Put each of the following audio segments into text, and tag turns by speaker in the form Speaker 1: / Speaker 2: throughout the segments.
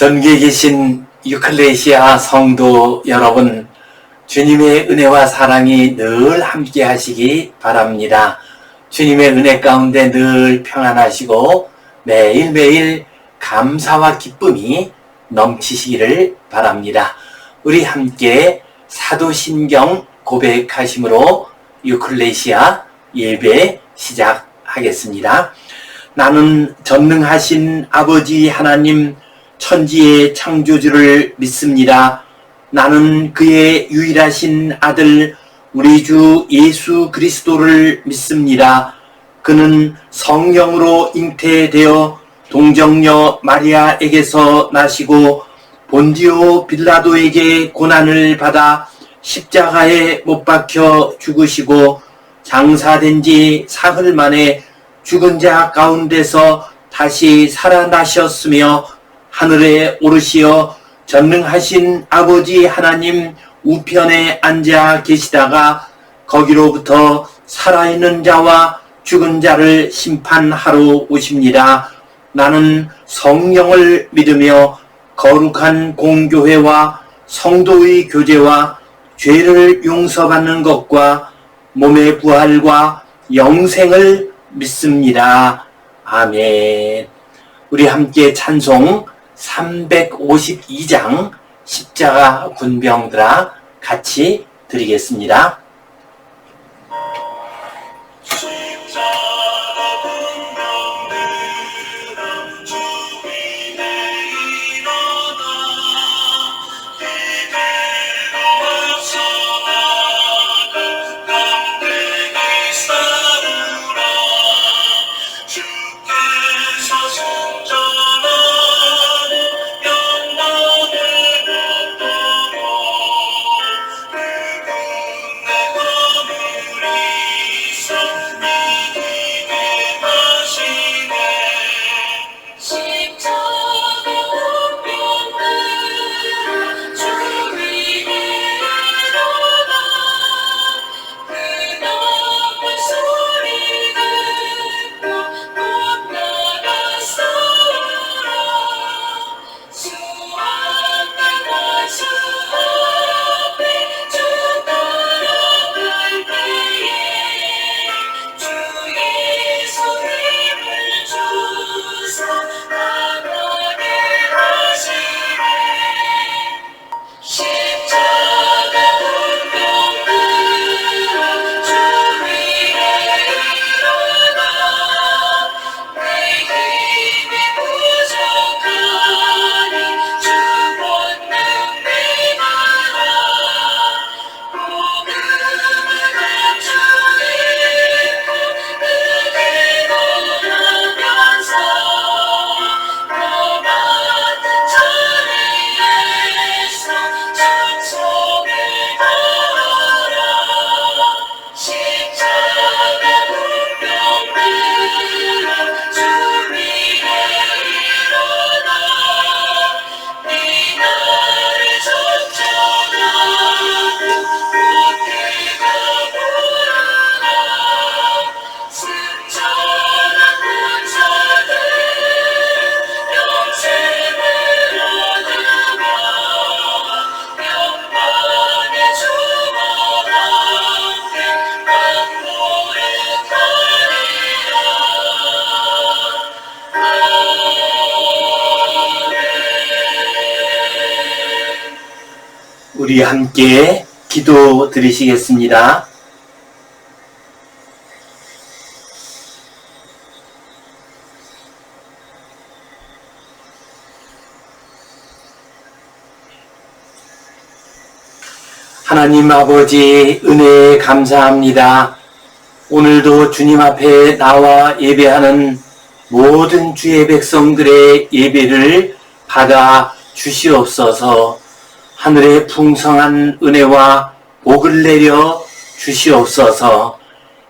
Speaker 1: 전국에 계신 유클레시아 성도 여러분, 주님의 은혜와 사랑이 늘 함께 하시기 바랍니다. 주님의 은혜 가운데 늘 평안하시고 매일매일 감사와 기쁨이 넘치시기를 바랍니다. 우리 함께 사도신경 고백하심으로 유클레시아 예배 시작하겠습니다. 나는 전능하신 아버지 하나님 천지의 창조주를 믿습니다. 나는 그의 유일하신 아들 우리 주 예수 그리스도를 믿습니다. 그는 성령으로 잉태되어 동정녀 마리아에게서 나시고 본디오 빌라도에게 고난을 받아 십자가에 못 박혀 죽으시고 장사된 지 사흘 만에 죽은 자 가운데서 다시 살아나셨으며 하늘에 오르시어 전능하신 아버지 하나님 우편에 앉아 계시다가 거기로부터 살아있는 자와 죽은 자를 심판하러 오십니다. 나는 성령을 믿으며 거룩한 공교회와 성도의 교제와 죄를 용서받는 것과 몸의 부활과 영생을 믿습니다. 아멘. 우리 함께 찬송 352장 십자가 군병들아 같이 드리겠습니다. 우리 함께 기도 드리시겠습니다. 하나님 아버지 은혜에 감사합니다. 오늘도 주님 앞에 나와 예배하는 모든 주의 백성들의 예배를 받아 주시옵소서. 하늘의 풍성한 은혜와 복을 내려 주시옵소서.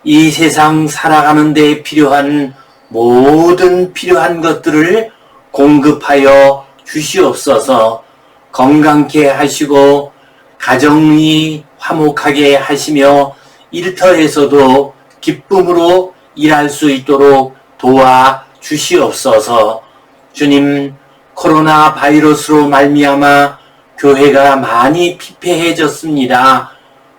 Speaker 1: 이 세상 살아가는 데 필요한 모든 필요한 것들을 공급하여 주시옵소서. 건강케 하시고 가정이 화목하게 하시며 일터에서도 기쁨으로 일할 수 있도록 도와 주시옵소서. 주님, 코로나 바이러스로 말미암아 교회가 많이 피폐해졌습니다.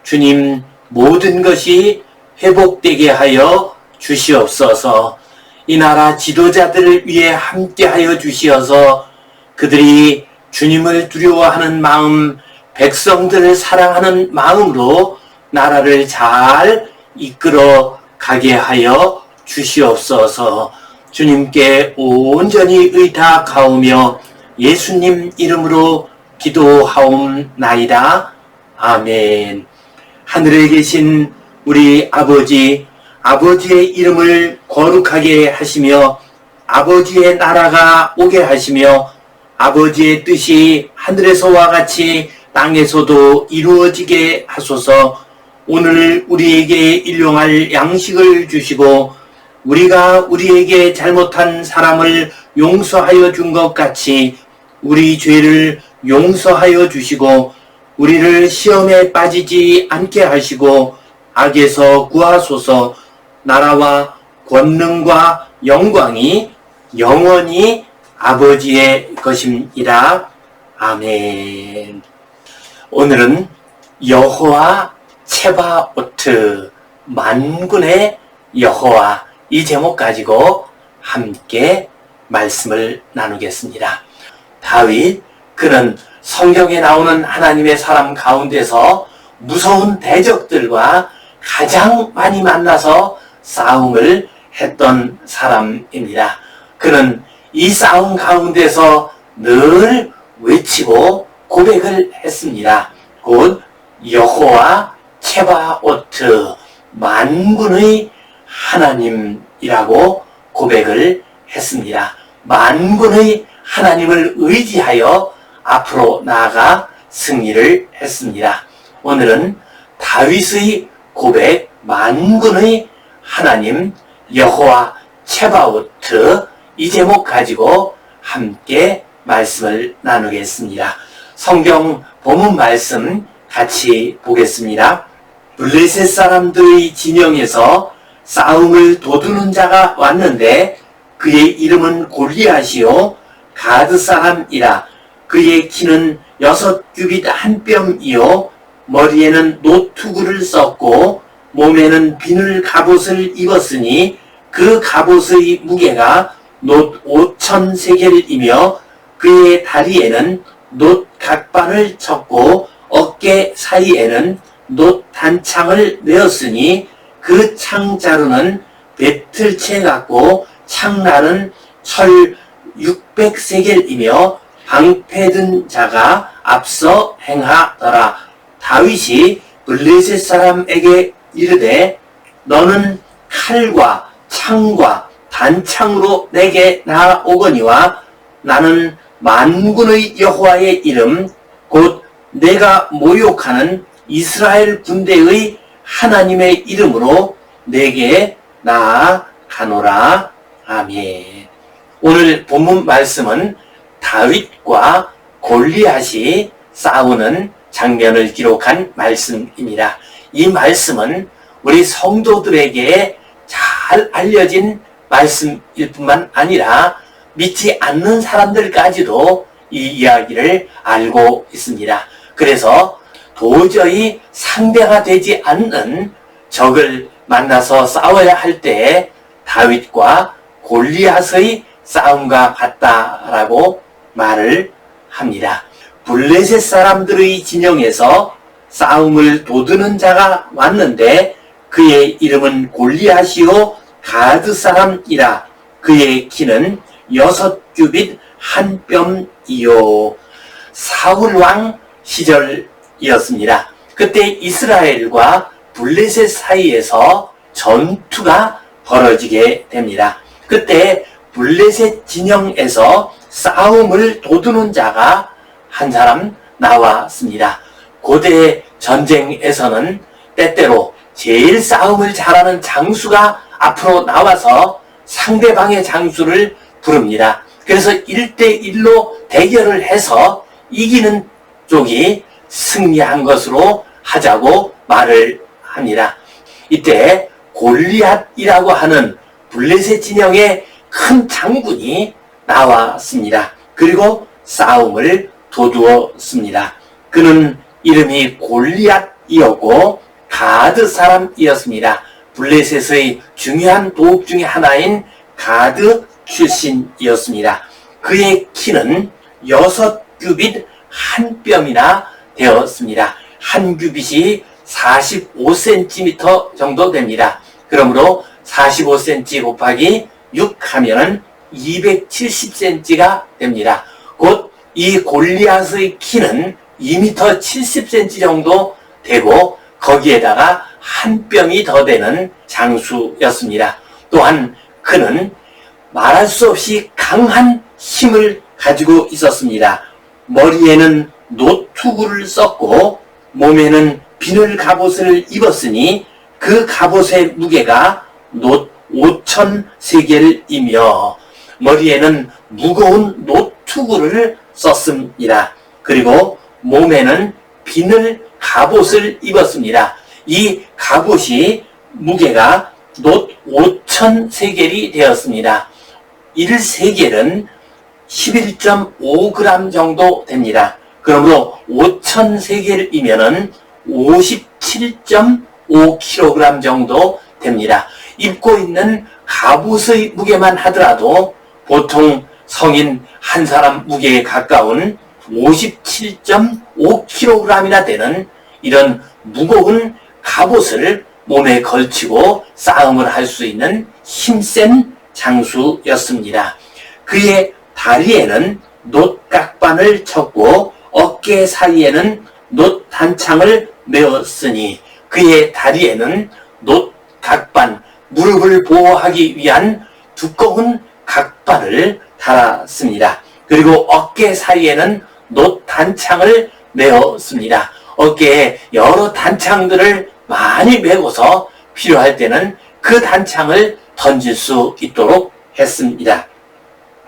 Speaker 1: 주님, 모든 것이 회복되게 하여 주시옵소서. 이 나라 지도자들을 위해 함께하여 주시어서 그들이 주님을 두려워하는 마음, 백성들을 사랑하는 마음으로 나라를 잘 이끌어 가게 하여 주시옵소서. 주님께 온전히 의탁하오며 예수님 이름으로 기도하옵나이다. 아멘. 하늘에 계신 우리 아버지, 아버지의 이름을 거룩하게 하시며 아버지의 나라가 오게 하시며 아버지의 뜻이 하늘에서와 같이 땅에서도 이루어지게 하소서. 오늘 우리에게 일용할 양식을 주시고 우리가 우리에게 잘못한 사람을 용서하여 준 것 같이 우리 죄를 용서하여 주시고 우리를 시험에 빠지지 않게 하시고 악에서 구하소서. 나라와 권능과 영광이 영원히 아버지의 것입니다. 아멘. 오늘은 여호와 체바오트, 만군의 여호와, 이 제목 가지고 함께 말씀을 나누겠습니다. 다윗, 그는 성경에 나오는 하나님의 사람 가운데서 무서운 대적들과 가장 많이 만나서 싸움을 했던 사람입니다. 그는 이 싸움 가운데서 늘 외치고 고백을 했습니다. 곧 여호와 체바오트, 만군의 하나님이라고 고백을 했습니다. 만군의 하나님을 의지하여 앞으로 나아가 승리를 했습니다. 오늘은 다윗의 고백, 만군의 하나님 여호와 체바오트, 이 제목 가지고 함께 말씀을 나누겠습니다. 성경 본문 말씀 같이 보겠습니다. 블레셋 사람들의 진영에서 싸움을 도두는 자가 왔는데 그의 이름은 골리앗이요 가드 사람이라. 그의 키는 6규빗 한 뼘이요 머리에는 노투구를 썼고 몸에는 비늘 갑옷을 입었으니 그 갑옷의 무게가 놋 5,000세겔이며 그의 다리에는 놋 각반을 쳤고 어깨 사이에는 놋 단창을 내었으니 그 창자루는 배틀채 같고 창날은 철 600세겔이며 방패 든 자가 앞서 행하더라. 다윗이 블레셋 사람에게 이르되 너는 칼과 창과 단창으로 내게 나아오거니와 나는 만군의 여호와의 이름 곧 내가 모욕하는 이스라엘 군대의 하나님의 이름으로 내게 나아가노라. 아멘. 오늘 본문 말씀은 다윗과 골리앗이 싸우는 장면을 기록한 말씀입니다. 이 말씀은 우리 성도들에게 잘 알려진 말씀일 뿐만 아니라 믿지 않는 사람들까지도 이 이야기를 알고 있습니다. 그래서 도저히 상대가 되지 않는 적을 만나서 싸워야 할 때 다윗과 골리앗의 싸움과 같다라고 말을 합니다. 블레셋 사람들의 진영에서 싸움을 도두는 자가 왔는데 그의 이름은 골리앗이요 가드 사람이라. 그의 키는 6규빗 한 뼘이요. 사울 왕 시절이었습니다. 그때 이스라엘과 블레셋 사이에서 전투가 벌어지게 됩니다. 그때 블레셋 진영에서 싸움을 도두는 자가 한 사람 나왔습니다. 고대 전쟁에서는 때때로 제일 싸움을 잘하는 장수가 앞으로 나와서 상대방의 장수를 부릅니다. 그래서 1대1로 대결을 해서 이기는 쪽이 승리한 것으로 하자고 말을 합니다. 이때 골리앗이라고 하는 블레셋 진영의 큰 장군이 나왔습니다. 그리고 싸움을 도두었습니다. 그는 이름이 골리앗이었고 가드 사람이었습니다. 블레셋의 중요한 도읍 중에 하나인 가드 출신이었습니다. 그의 키는 6규빗 한 뼘이나 되었습니다. 한 규빗이 45cm 정도 됩니다. 그러므로 45cm 곱하기 6 하면은 270cm가 됩니다. 곧 이 골리앗의 키는 2m 70cm 정도 되고 거기에다가 한 뼘이 더 되는 장수였습니다. 또한 그는 말할 수 없이 강한 힘을 가지고 있었습니다. 머리에는 노투구를 썼고 몸에는 비늘 갑옷을 입었으니 그 갑옷의 무게가 놋 5,000세겔이며 머리에는 무거운 노투구를 썼습니다. 그리고 몸에는 비늘 갑옷을 입었습니다. 이 갑옷이 무게가 놋 5,000세겔이 되었습니다. 1세겔은 11.5g 정도 됩니다. 그러므로 5,000세겔이면은 57.5kg 정도 됩니다. 입고 있는 갑옷의 무게만 하더라도 보통 성인 한 사람 무게에 가까운 57.5kg이나 되는 이런 무거운 갑옷을 몸에 걸치고 싸움을 할 수 있는 힘센 장수였습니다. 그의 다리에는 놋각반을 쳤고 어깨 사이에는 놋 단창을 메었으니 그의 다리에는 놋각반, 무릎을 보호하기 위한 두꺼운 각반을 달았습니다. 그리고 어깨 사이에는 놋 단창을 메었습니다. 어깨에 여러 단창들을 많이 메고서 필요할 때는 그 단창을 던질 수 있도록 했습니다.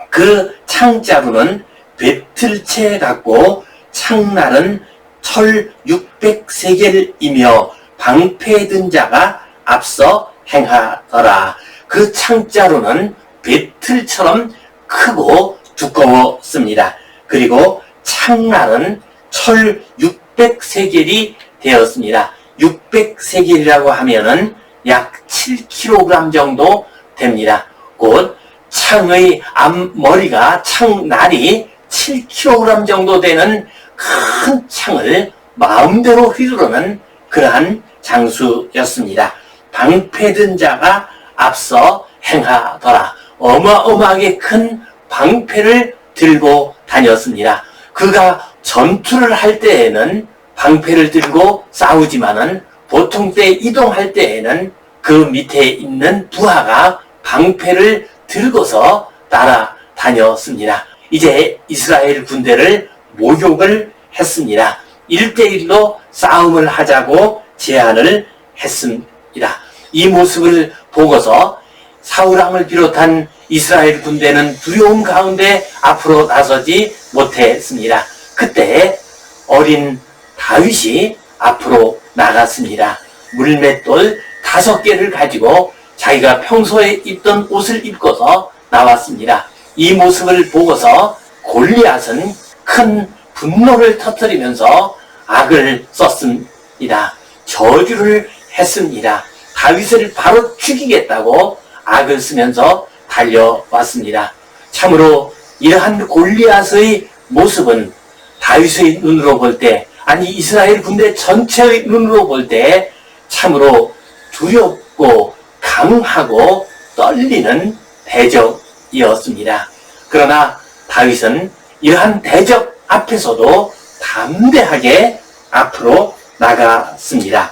Speaker 1: 그 창자루는 배틀채 같고 창날은 철 600세겔이며 방패 든 자가 앞서 행하더라. 그 창자루는 배틀처럼 크고 두꺼웠습니다. 그리고 창날은 철 600세겔이 되었습니다. 600세겔이라고 하면은 약 7kg 정도 됩니다. 곧 창의 앞머리가 창날이 7kg 정도 되는 큰 창을 마음대로 휘두르는 그러한 장수였습니다. 방패 든 자가 앞서 행하더라. 어마어마하게 큰 방패를 들고 다녔습니다. 그가 전투를 할 때에는 방패를 들고 싸우지만은 보통 때 이동할 때에는 그 밑에 있는 부하가 방패를 들고서 따라다녔습니다. 이제 이스라엘 군대를 모욕을 했습니다. 1대1로 싸움을 하자고 제안을 했습니다. 이 모습을 보고서 사울왕을 비롯한 이스라엘 군대는 두려움 가운데 앞으로 나서지 못했습니다. 그때 어린 다윗이 앞으로 나갔습니다. 물맷돌 5개를 가지고 자기가 평소에 입던 옷을 입고서 나왔습니다. 이 모습을 보고서 골리앗은 큰 분노를 터뜨리면서 악을 썼습니다. 저주를 했습니다. 다윗을 바로 죽이겠다고 악을 쓰면서 달려왔습니다. 참으로 이러한 골리앗의 모습은 다윗의 눈으로 볼 때, 아니 이스라엘 군대 전체의 눈으로 볼 때 참으로 두렵고 강하고 떨리는 대적이었습니다. 그러나 다윗은 이러한 대적 앞에서도 담대하게 앞으로 나갔습니다.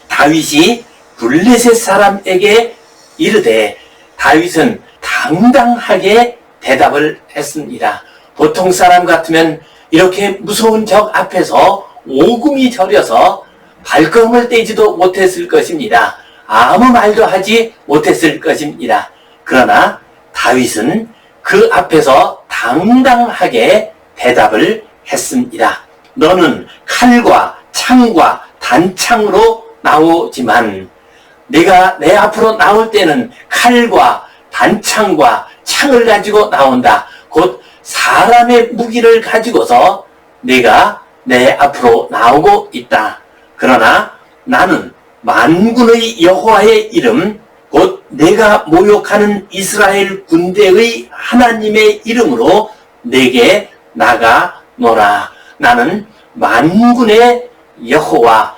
Speaker 1: 다윗이 블레셋 사람에게 이르되 다윗은 당당하게 대답을 했습니다. 보통 사람 같으면 이렇게 무서운 적 앞에서 오금이 저려서 발걸음을 떼지도 못했을 것입니다. 아무 말도 하지 못했을 것입니다. 그러나 다윗은 그 앞에서 당당하게 대답을 했습니다. 너는 칼과 창과 단창으로 나오지만 내가 내 앞으로 나올 때는 칼과 단창과 창을 가지고 나온다. 곧 사람의 무기를 가지고서 내가 내 앞으로 나오고 있다. 그러나 나는 만군의 여호와의 이름, 곧 내가 모욕하는 이스라엘 군대의 하나님의 이름으로 내게 나가노라. 나는 만군의 여호와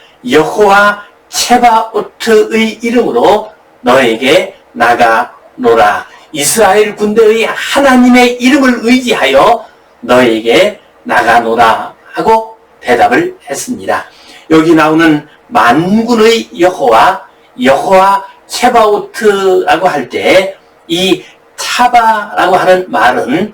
Speaker 1: 체바오트의 이름으로 너에게 나가노라. 이스라엘 군대의 하나님의 이름을 의지하여 너에게 나가노라 하고 대답을 했습니다. 여기 나오는 만군의 여호와 체바오트라고 할 때 이 차바라고 하는 말은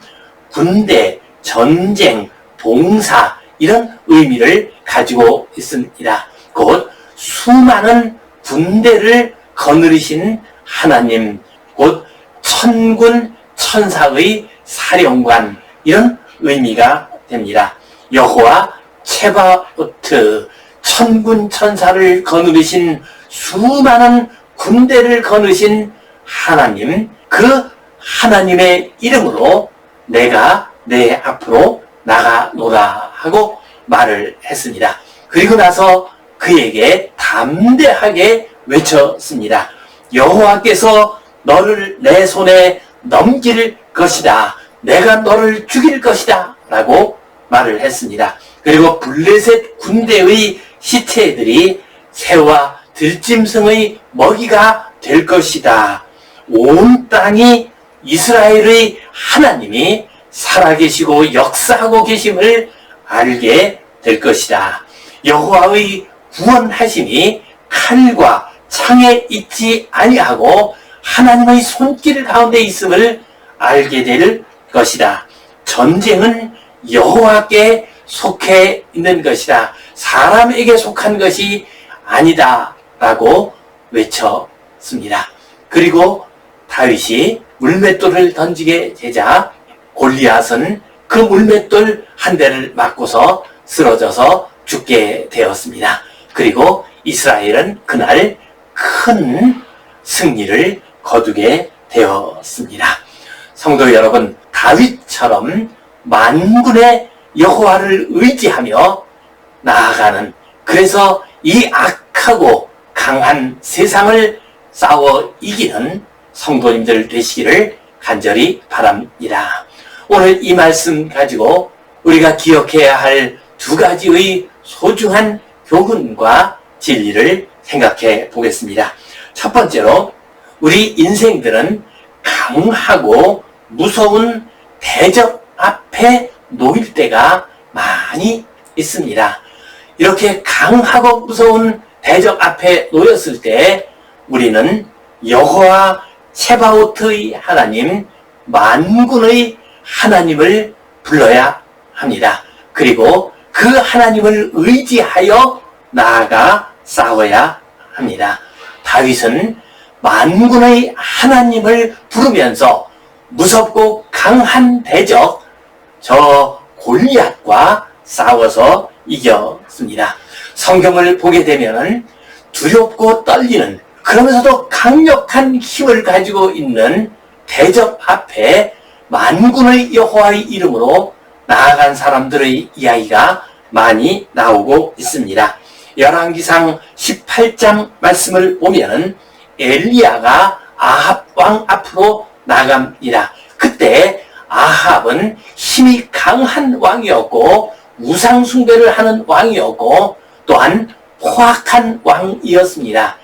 Speaker 1: 군대, 전쟁, 봉사 이런 의미를 가지고 있습니다. 곧 수많은 군대를 거느리신 하나님, 곧 천군 천사의 사령관 이런 의미가 됩니다. 여호와 체바오트, 천군 천사를 거느리신 수많은 군대를 거느리신 하나님, 그 하나님의 이름으로 내가 내 앞으로 나가노라 하고 말을 했습니다. 그리고 나서 그에게 담대하게 외쳤습니다. 여호와께서 너를 내 손에 넘길 것이다. 내가 너를 죽일 것이다. 라고 말을 했습니다. 그리고 블레셋 군대의 시체들이 새와 들짐승의 먹이가 될 것이다. 온 땅이 이스라엘의 하나님이 살아계시고 역사하고 계심을 알게 될 것이다. 여호와의 구원하심이 칼과 창에 있지 아니하고 하나님의 손길 가운데 있음을 알게 될 것이다. 전쟁은 여호와께 속해 있는 것이다. 사람에게 속한 것이 아니다 라고 외쳤습니다. 그리고 다윗이 물맷돌을 던지게 되자 골리앗은 그 물맷돌 한 대를 맞고서 쓰러져서 죽게 되었습니다. 그리고 이스라엘은 그날 큰 승리를 거두게 되었습니다. 성도 여러분, 다윗처럼 만군의 여호와를 의지하며 나아가는, 그래서 이 악하고 강한 세상을 싸워 이기는 성도님들 되시기를 간절히 바랍니다. 오늘 이 말씀 가지고 우리가 기억해야 할 두 가지의 소중한 교훈과 진리를 생각해 보겠습니다. 첫 번째로, 우리 인생들은 강하고 무서운 대적 앞에 놓일 때가 많이 있습니다. 이렇게 강하고 무서운 대적 앞에 놓였을 때 우리는 여호와 체바오트의 하나님, 만군의 하나님을 불러야 합니다. 그리고 그 하나님을 의지하여 나아가 싸워야 합니다. 다윗은 만군의 하나님을 부르면서 무섭고 강한 대적 저 골리앗과 싸워서 이겼습니다. 성경을 보게 되면 두렵고 떨리는, 그러면서도 강력한 힘을 가지고 있는 대적 앞에 만군의 여호와의 이름으로 나아간 사람들의 이야기가 많이 나오고 있습니다. 열왕기상 18장 말씀을 보면 엘리야가 아합 왕 앞으로 나갑니다. 그때 아합은 힘이 강한 왕이었고 우상 숭배를 하는 왕이었고 또한 포악한 왕이었습니다.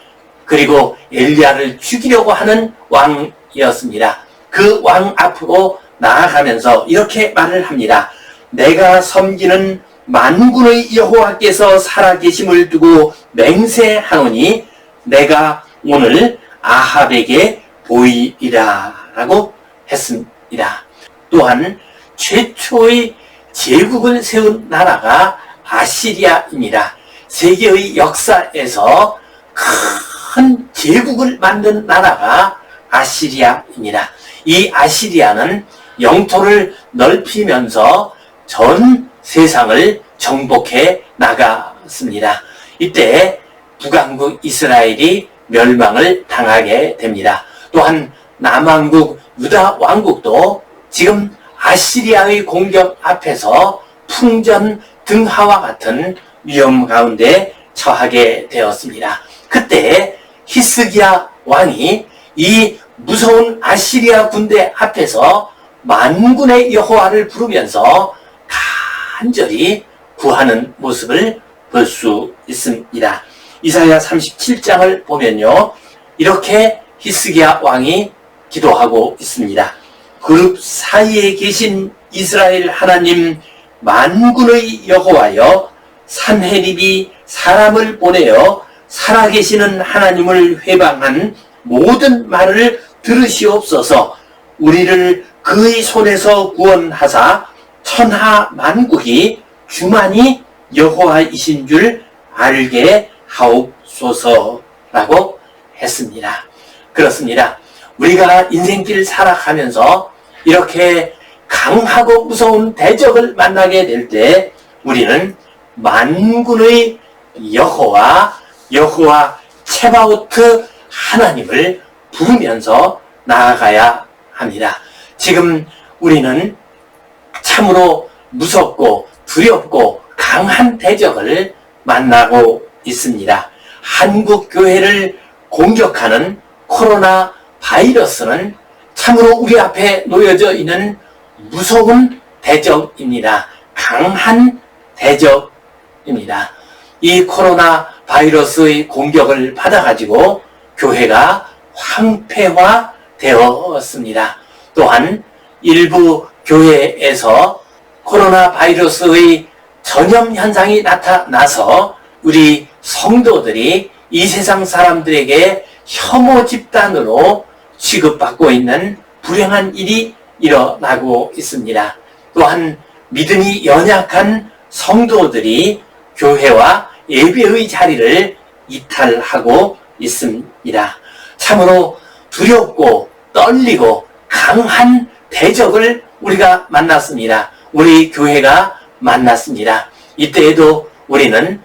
Speaker 1: 그리고 엘리야를 죽이려고 하는 왕이었습니다. 그 왕 앞으로 나아가면서 이렇게 말을 합니다. 내가 섬기는 만군의 여호와께서 살아계심을 두고 맹세하노니 내가 오늘 아합에게 보이리라 라고 했습니다. 또한 최초의 제국을 세운 나라가 아시리아입니다. 세계의 역사에서 큰 제국을 만든 나라가 아시리아입니다. 이 아시리아는 영토를 넓히면서 전 세상을 정복해 나갔습니다. 이때 북왕국 이스라엘이 멸망을 당하게 됩니다. 또한 남왕국 유다 왕국도 지금 아시리아의 공격 앞에서 풍전 등하와 같은 위험 가운데 처하게 되었습니다. 그때 히스기야 왕이 이 무서운 아시리아 군대 앞에서 만군의 여호와를 부르면서 간절히 구하는 모습을 볼 수 있습니다. 이사야 37장을 보면요, 이렇게 히스기야 왕이 기도하고 있습니다. 그룹 사이에 계신 이스라엘 하나님 만군의 여호와여, 산헤립이 사람을 보내어 살아계시는 하나님을 회방한 모든 말을 들으시옵소서. 우리를 그의 손에서 구원하사 천하 만국이 주만이 여호와이신 줄 알게 하옵소서라고 했습니다. 그렇습니다. 우리가 인생길 살아가면서 이렇게 강하고 무서운 대적을 만나게 될 때 우리는 만군의 여호와 체바오트 하나님을 부르면서 나아가야 합니다. 지금 우리는 참으로 무섭고 두렵고 강한 대적을 만나고 있습니다. 한국 교회를 공격하는 코로나 바이러스는 참으로 우리 앞에 놓여져 있는 무서운 대적입니다. 강한 대적입니다. 이 코로나 바이러스의 공격을 받아가지고 교회가 황폐화 되었습니다. 또한 일부 교회에서 코로나 바이러스의 전염 현상이 나타나서 우리 성도들이 이 세상 사람들에게 혐오 집단으로 취급받고 있는 불행한 일이 일어나고 있습니다. 또한 믿음이 연약한 성도들이 교회와 예배의 자리를 이탈하고 있습니다. 참으로 두렵고 떨리고 강한 대적을 우리가 만났습니다. 우리 교회가 만났습니다. 이때에도 우리는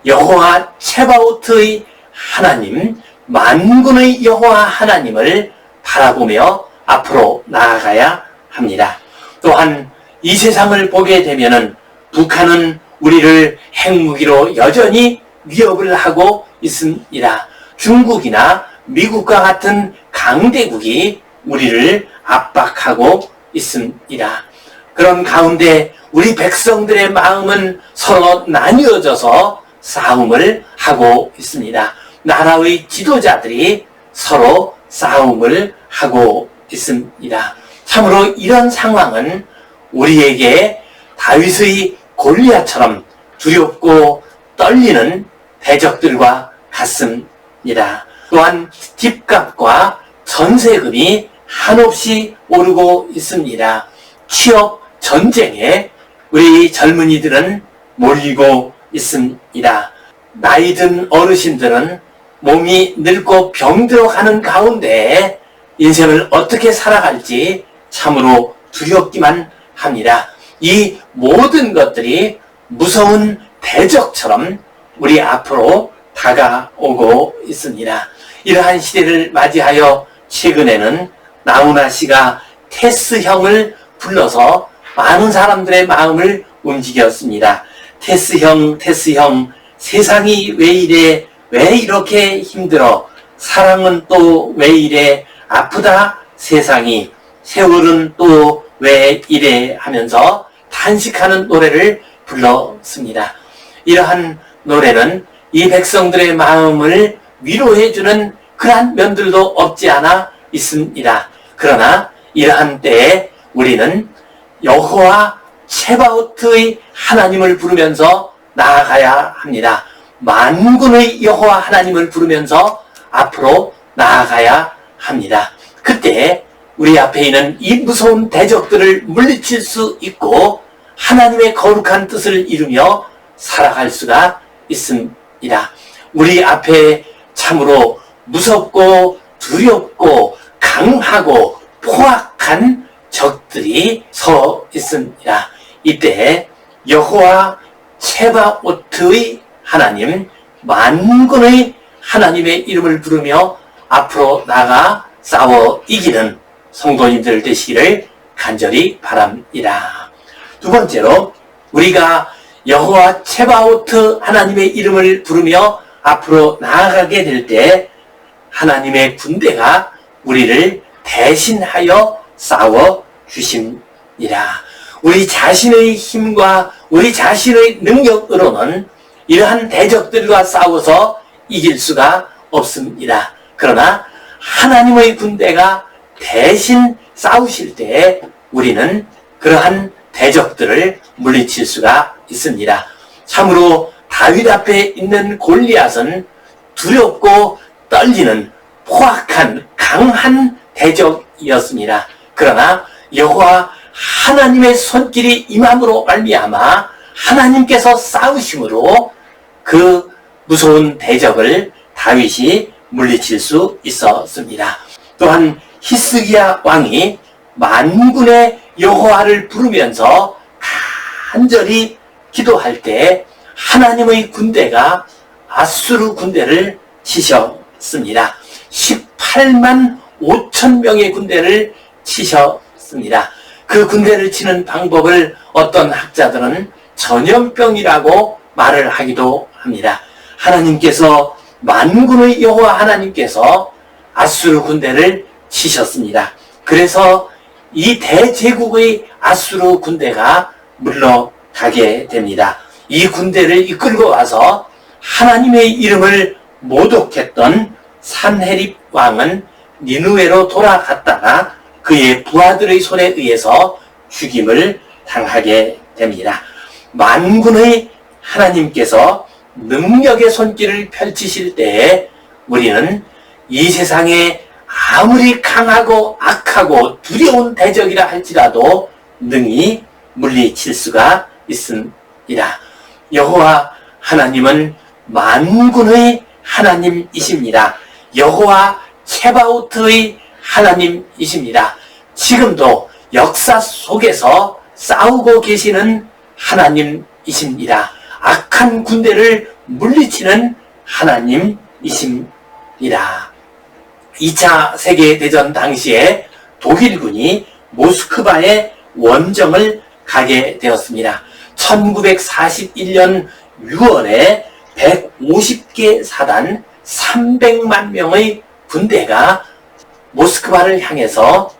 Speaker 1: 여호와 체바오트의 하나님, 만군의 여호와 하나님을 바라보며 앞으로 나아가야 합니다. 또한 이 세상을 보게 되면은 북한은 우리를 핵무기로 여전히 위협을 하고 있습니다. 중국이나 미국과 같은 강대국이 우리를 압박하고 있습니다. 그런 가운데 우리 백성들의 마음은 서로 나뉘어져서 싸움을 하고 있습니다. 나라의 지도자들이 서로 싸움을 하고 있습니다. 참으로 이런 상황은 우리에게 다윗의 골리앗처럼 두렵고 떨리는 대적들과 같습니다. 또한 집값과 전세금이 한없이 오르고 있습니다. 취업 전쟁에 우리 젊은이들은 몰리고 있습니다. 나이 든 어르신들은 몸이 늙고 병들어가는 가운데 인생을 어떻게 살아갈지 참으로 두렵기만 합니다. 이 모든 것들이 무서운 대적처럼 우리 앞으로 다가오고 있습니다. 이러한 시대를 맞이하여 최근에는 나훈아 씨가 테스형을 불러서 많은 사람들의 마음을 움직였습니다. 테스형, 세상이 왜 이래, 왜 이렇게 힘들어, 사랑은 또 왜 이래, 아프다 세상이, 세월은 또 왜 이래 하면서 탄식하는 노래를 불렀습니다. 이러한 노래는 이 백성들의 마음을 위로해주는 그러한 면들도 없지 않아 있습니다. 그러나 이러한 때에 우리는 여호와 체바오트의 하나님을 부르면서 나아가야 합니다. 만군의 여호와 하나님을 부르면서 앞으로 나아가야 합니다. 그때 우리 앞에 있는 이 무서운 대적들을 물리칠 수 있고 하나님의 거룩한 뜻을 이루며 살아갈 수가 있습니다. 우리 앞에 참으로 무섭고 두렵고 강하고 포악한 적들이 서 있습니다. 이때 여호와 체바오트의 하나님, 만군의 하나님의 이름을 부르며 앞으로 나가 싸워 이기는 성도님들 되시기를 간절히 바랍니다. 두 번째로 우리가 여호와 체바오트 하나님의 이름을 부르며 앞으로 나아가게 될 때 하나님의 군대가 우리를 대신하여 싸워 주십니다. 우리 자신의 힘과 우리 자신의 능력으로는 이러한 대적들과 싸워서 이길 수가 없습니다. 그러나 하나님의 군대가 대신 싸우실 때 우리는 그러한 대적들을 물리칠 수가 있습니다. 참으로 다윗 앞에 있는 골리앗은 두렵고 떨리는 포악한 강한 대적이었습니다. 그러나 여호와 하나님의 손길이 임함으로 말미암아 하나님께서 싸우심으로 그 무서운 대적을 다윗이 물리칠 수 있었습니다. 또한 히스기야 왕이 만군의 여호와를 부르면서 간절히 기도할 때 하나님의 군대가 아수르 군대를 치셨습니다. 18만 5천 명의 군대를 치셨습니다. 그 군대를 치는 방법을 어떤 학자들은 전염병이라고 말을 하기도 합니다. 하나님께서 만군의 여호와 하나님께서 아수르 군대를 치셨습니다. 그래서 이 대제국의 아수르 군대가 물러가게 됩니다. 이 군대를 이끌고 와서 하나님의 이름을 모독했던 산헤립 왕은 니느웨로 돌아갔다가 그의 부하들의 손에 의해서 죽임을 당하게 됩니다. 만군의 하나님께서 능력의 손길을 펼치실 때에 우리는 이 세상에 아무리 강하고 악하고 두려운 대적이라 할지라도 능히 물리칠 수가 있습니다. 여호와 하나님은 만군의 하나님이십니다. 여호와 체바오트의 하나님이십니다. 지금도 역사 속에서 싸우고 계시는 하나님이십니다. 악한 군대를 물리치는 하나님이십니다. 2차 세계대전 당시에 독일군이 모스크바에 원정을 가게 되었습니다. 1941년 6월에 150개 사단 300만 명의 군대가 모스크바를 향해서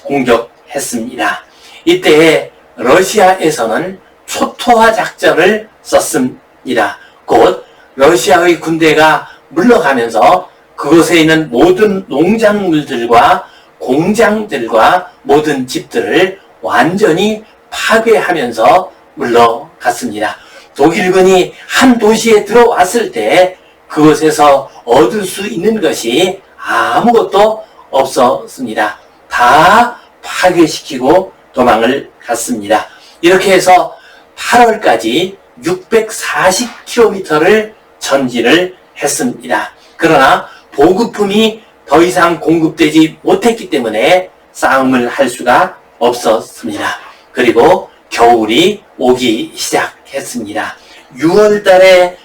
Speaker 1: 공격했습니다. 이때 러시아에서는 초토화 작전을 썼습니다. 곧 러시아의 군대가 물러가면서 그곳에 있는 모든 농작물들과 공장들과 모든 집들을 완전히 파괴하면서 물러갔습니다. 독일군이 한 도시에 들어왔을 때 그곳에서 얻을 수 있는 것이 아무것도 없었습니다. 다 파괴시키고 도망을 갔습니다. 이렇게 해서 8월까지 640km를 전진을 했습니다. 그러나 보급품이 더 이상 공급되지 못했기 때문에 싸움을 할 수가 없었습니다. 그리고 겨울이 오기 시작했습니다. 6월 달에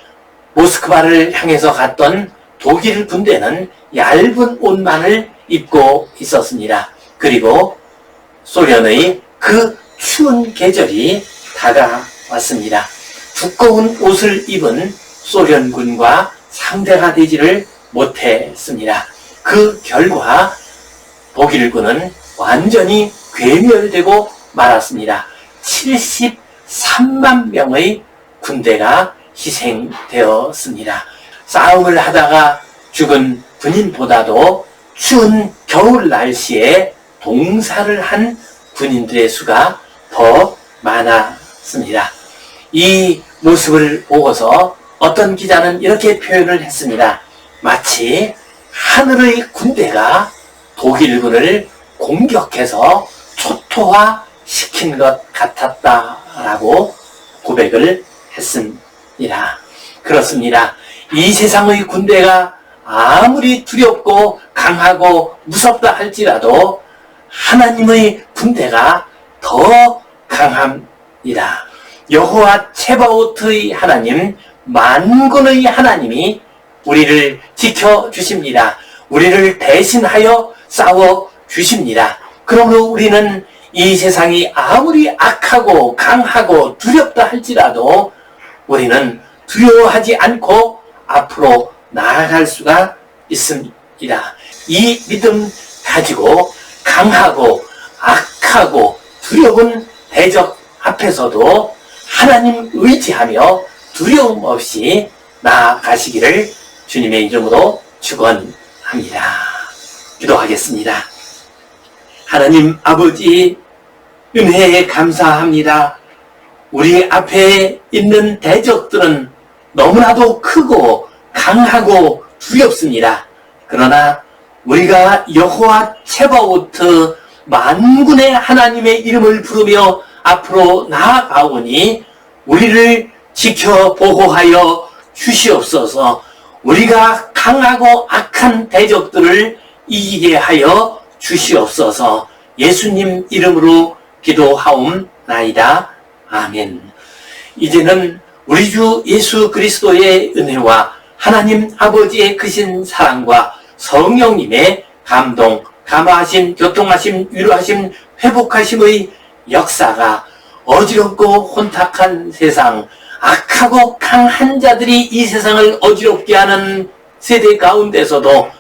Speaker 1: 모스크바를 향해서 갔던 독일 군대는 얇은 옷만을 입고 있었습니다. 그리고 소련의 그 추운 계절이 다가왔습니다. 두꺼운 옷을 입은 소련군과 상대가 되지를 못했습니다. 그 결과 독일군은 완전히 괴멸되고 말았습니다. 73만 명의 군대가 희생되었습니다. 싸움을 하다가 죽은 군인보다도 추운 겨울 날씨에 동사를 한 군인들의 수가 더 많았습니다. 이 모습을 보고서 어떤 기자는 이렇게 표현을 했습니다. 마치 하늘의 군대가 독일군을 공격해서 초토화 시킨 것 같았다라고 고백을 했습니다. 그렇습니다. 이 세상의 군대가 아무리 두렵고 강하고 무섭다 할지라도 하나님의 군대가 더 강합니다. 여호와 체바오트의 하나님, 만군의 하나님이 우리를 지켜주십니다. 우리를 대신하여 싸워주십니다. 그러므로 우리는 이 세상이 아무리 악하고 강하고 두렵다 할지라도 우리는 두려워하지 않고 앞으로 나아갈 수가 있습니다. 이 믿음 가지고 강하고 악하고 두려운 대적 앞에서도 하나님 의지하며 두려움 없이 나아가시기를 주님의 이름으로 축원합니다. 기도하겠습니다. 하나님 아버지, 은혜에 감사합니다. 우리 앞에 있는 대적들은 너무나도 크고 강하고 두렵습니다. 그러나 우리가 여호와 츠바오트 만군의 하나님의 이름을 부르며 앞으로 나아가오니 우리를 지켜 보호하여 주시옵소서. 우리가 강하고 악한 대적들을 이기게 하여 주시옵소서. 예수님 이름으로 기도하옵나이다. 아멘. 이제는 우리 주 예수 그리스도의 은혜와 하나님 아버지의 크신 사랑과 성령님의 감동, 감화하심, 교통하심, 위로하심, 회복하심의 역사가 어지럽고 혼탁한 세상, 악하고 강한 자들이 이 세상을 어지럽게 하는 세대 가운데서도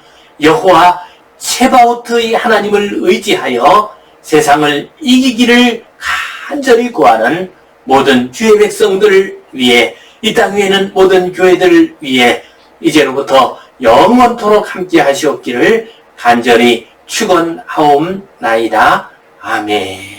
Speaker 1: 여호와 츠바오트의 하나님을 의지하여 세상을 이기기를 간절히 구하는 모든 주의 백성들을 위해, 이 땅 위에는 모든 교회들을 위해 이제로부터 영원토록 함께 하시옵기를 간절히 축원하옵나이다. 아멘.